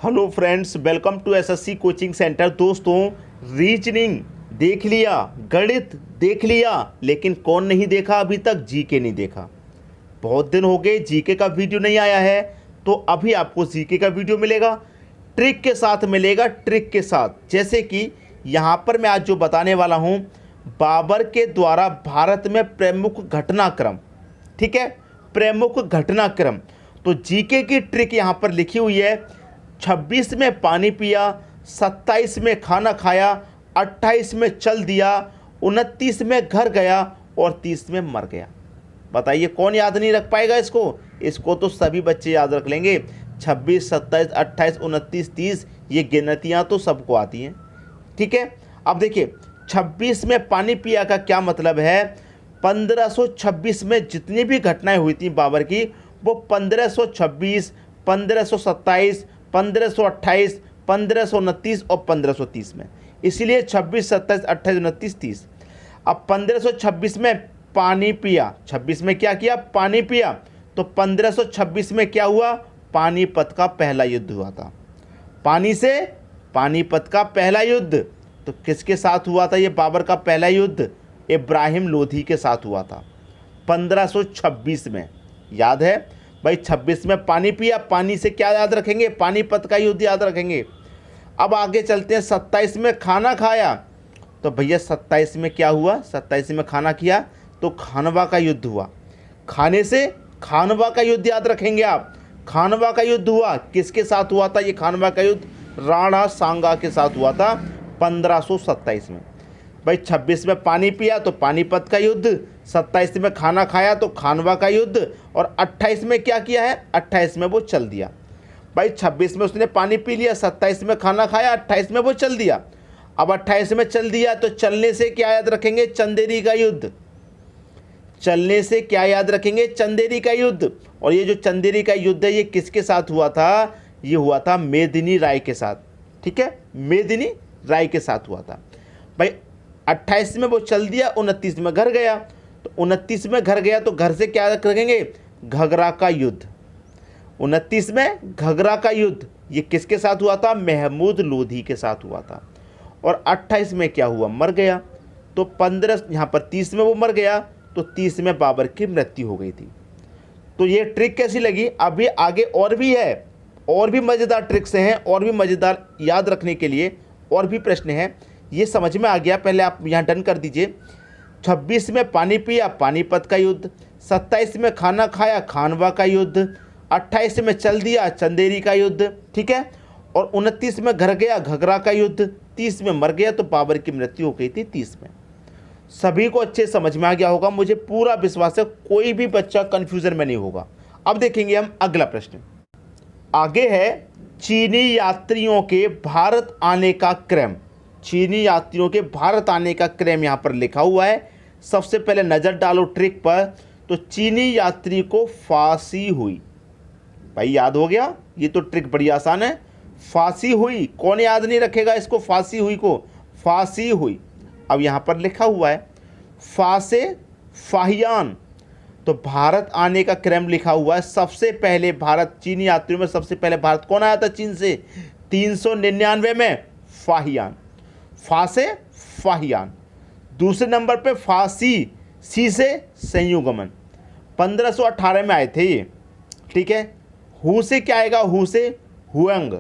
Hello friends, welcome to SSC coaching centre. दोस्तों, reasoning देख लिया, गणित देख लिया, लेकिन कौन नहीं देखा अभी तक? जीके नहीं देखा। बहुत दिन हो गए जीके का वीडियो नहीं आया है, तो अभी आपको जीके का वीडियो मिलेगा, ट्रिक के साथ मिलेगा। ट्रिक के साथ जैसे कि यहाँ पर मैं आज जो बताने वाला हूँ, बाबर के द्वारा भारत में प्रमुख घटनाक्रम, ठीक है, प्रमुख घटनाक्रम। तो जीके की ट्रिक यहाँ पर लिखी हुई है। 26 में पानी पिया, 27 में खाना खाया, 28 में चल दिया, 29 में घर गया और 30 में मर गया। बताइए कौन याद नहीं रख पाएगा इसको? इसको तो सभी बच्चे याद रख लेंगे। 26, 27, 28, 29, 30 ये गिनतियाँ तो सबको आती हैं, ठीक है। अब देखिए 26 में पानी पिया का क्या मतलब है? 1526 में जितनी भी घटनाएं हुई थी बाबर की, वो 1526, 1527, 1528, 1529 और 1530 में, इसीलिए 26, 27, 28, 29, 30। अब 1526 में पानी पिया, 26 में क्या किया? पानी पिया। तो 1526 में क्या हुआ? पानीपत का पहला युद्ध हुआ था। पानी से पानीपत का पहला युद्ध तो किसके साथ हुआ था? ये बाबर का पहला युद्ध इब्राहिम लोधी के साथ हुआ था 1526 में। याद है भाई? 26 में पानी पिया, पानी से क्या याद रखेंगे? पानीपत का युद्ध याद रखेंगे। अब आगे चलते हैं। 27 में खाना खाया, तो भैया 27 में क्या हुआ? 27 में खाना किया तो खानवा का युद्ध हुआ। खाने से खानवा का युद्ध याद रखेंगे आप। खानवा का युद्ध हुआ, किसके साथ हुआ था ये खानवा का युद्ध? राणा सांगा के साथ हुआ था 1527 में। भाई 26 में पानी पिया तो पानीपत का युद्ध, 27 में खाना खाया तो खानवा का युद्ध, और 28 में क्या किया है? 28 में वो चल दिया। भाई 26 में उसने पानी पी लिया, 27 में खाना खाया, 28 में वो चल दिया। अब 28 में चल दिया तो चलने से क्या याद रखेंगे? चंदेरी का युद्ध। चलने से क्या याद रखेंगे? चंदेरी का युद्ध। और ये जो चंदेरी का युद्ध है ये किसके साथ हुआ था? ये हुआ था मेदिनी राय के साथ, ठीक है, मेदिनी राय के साथ हुआ था। भाई 28 में वो चल दिया, 29 में घर गया। तो 29 में घर गया तो घर से क्या रखेंगे? घघरा का युद्ध। 29 में घघरा का युद्ध ये किसके साथ हुआ था? महमूद लोधी के साथ हुआ था। और 28 में क्या हुआ? मर गया। तो 15 यहाँ पर 30 में वो मर गया, तो 30 में बाबर की मृत्यु हो गई थी। तो ये ट्रिक कैसी लगी? अभी आगे और भी है, और भी मज़ेदार ट्रिक्स हैं, और भी मज़ेदार याद रखने के लिए और भी प्रश्न हैं। ये समझ में आ गया? पहले आप यहाँ डन कर दीजिए। 26 में पानी पिया, पानीपत का युद्ध। 27 में खाना खाया, खानवा का युद्ध। 28 में चल दिया, चंदेरी का युद्ध, ठीक है। और 29 में घर गया, घघरा का युद्ध। 30 में मर गया तो बाबर की मृत्यु हो गई थी 30 में। सभी को अच्छे समझ में आ गया होगा, मुझे पूरा विश्वास है, कोई भी बच्चा कन्फ्यूजन में नहीं होगा। अब देखेंगे हम अगला प्रश्न। आगे है चीनी यात्रियों के भारत आने का क्रम। चीनी यात्रियों के भारत आने का क्रम यहाँ पर लिखा हुआ है। सबसे पहले नज़र डालो ट्रिक पर। तो चीनी यात्री को फांसी हुई। भाई याद हो गया? ये तो ट्रिक बड़ी आसान है। फांसी हुई, कौन याद नहीं रखेगा इसको? फांसी हुई को, फांसी हुई। अब यहाँ पर लिखा हुआ है फासे फाहियान। तो भारत आने का क्रम लिखा हुआ है। सबसे पहले भारत, चीनी यात्रियों में सबसे पहले भारत कौन आया था चीन से? 399 में फाहियान, फासे फाहियान। दूसरे नंबर पे फांसी, सी से संयुगमन, 1518 में आए थे ये, ठीक है। हु से क्या आएगा? हु से हुएंग,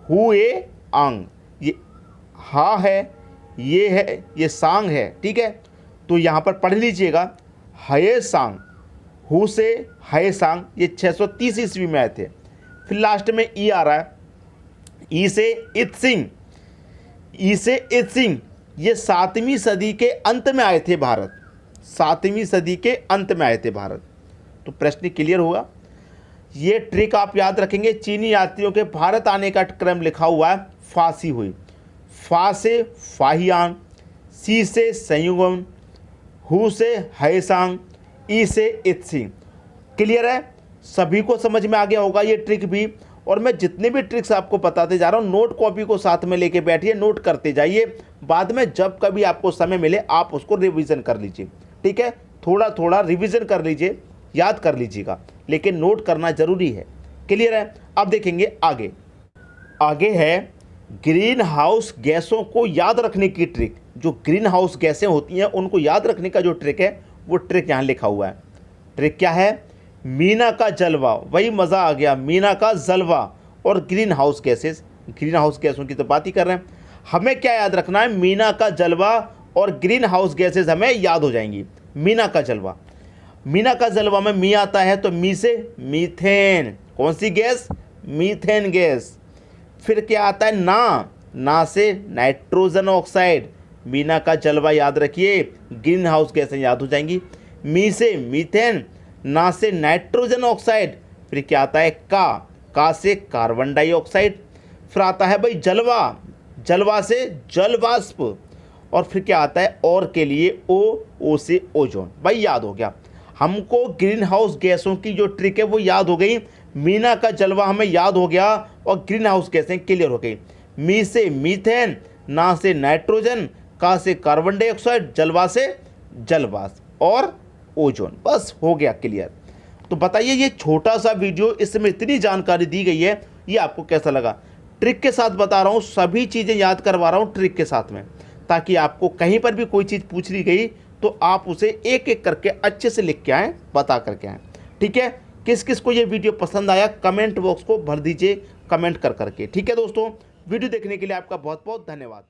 हुए आंग। ये हा है, ये है, ये सांग है, ठीक है। तो यहाँ पर पढ़ लीजिएगा, हये सांग, हु से हये सांग, ये 630 ईस्वी में आए थे। फिर लास्ट में ई आ रहा है, ई से इत सिंह, ई से इत सिंह, ये 7वीं सदी के अंत में आए थे भारत, 7वीं सदी के अंत में आए थे भारत। तो प्रश्न क्लियर होगा। ये ट्रिक आप याद रखेंगे। चीनी यात्रियों के भारत आने का क्रम लिखा हुआ है। फांसी हुई, फा से फाहियान, सी से संयुगम, हु से हैसांग, ई से इत्सिंग। क्लियर है? सभी को समझ में आ गया होगा ये ट्रिक भी। और मैं जितने भी ट्रिक्स आपको बताते जा रहा हूँ, नोट कॉपी को साथ में लेके बैठिए, नोट करते जाइए। बाद में जब कभी आपको समय मिले आप उसको रिवीजन कर लीजिए, ठीक है। थोड़ा थोड़ा रिवीजन कर लीजिए, याद कर लीजिएगा, लेकिन नोट करना जरूरी है। क्लियर है? अब देखेंगे आगे। आगे है ग्रीन हाउस गैसों को याद रखने की ट्रिक। जो ग्रीन हाउस गैसें होती हैं उनको याद रखने का जो ट्रिक है वो ट्रिक यहाँ लिखा हुआ है। ट्रिक क्या है? मीना का जलवा, वही मज़ा आ गया, मीना का जलवा और green house gases. Green house गैसों की तो बात ही कर रहे हैं। हमें क्या याद रखना है? मीना का जलवा और ग्रीन हाउस गैसेस हमें याद हो जाएंगी। मीना का जलवा, मीना का जलवा में मी आता है तो मी से मीथेन। कौन सी गैस? Methane gas. फिर क्या आता है? ना से नाइट्रोजन ऑक्साइड। मीना का जलवा याद रखिए, ग्रीन हाउस गैसें याद हो जाएंगी। मी से मीथेन, ना से नाइट्रोजन ऑक्साइड। फिर क्या आता है? का से कार्बन डाइऑक्साइड। फिर आता है भाई जलवा से जल वाष्प। और फिर क्या आता है? और के लिए ओ से ओजोन। भाई याद हो गया हमको। ग्रीन हाउस गैसों की जो ट्रिक है वो याद हो गई। मीना का जलवा हमें याद हो गया और ग्रीन हाउस गैसें क्लियर हो गई। मी से मीथेन, ना से नाइट्रोजन, का से कार्बन डाइऑक्साइड, जलवा से जलवाष्प और ओजोन। बस हो गया क्लियर। तो बताइए ये छोटा सा वीडियो, इसमें इतनी जानकारी दी गई है, ये आपको कैसा लगा? ट्रिक के साथ बता रहा हूँ, सभी चीज़ें याद करवा रहा हूँ ट्रिक के साथ में, ताकि आपको कहीं पर भी कोई चीज़ पूछ ली गई तो आप उसे एक एक करके अच्छे से लिख के आएँ, बता करके आएँ। ठीक है? किस किस को ये वीडियो पसंद आया कमेंट बॉक्स को भर दीजिए कमेंट कर करके। ठीक है दोस्तों, वीडियो देखने के लिए आपका बहुत बहुत धन्यवाद।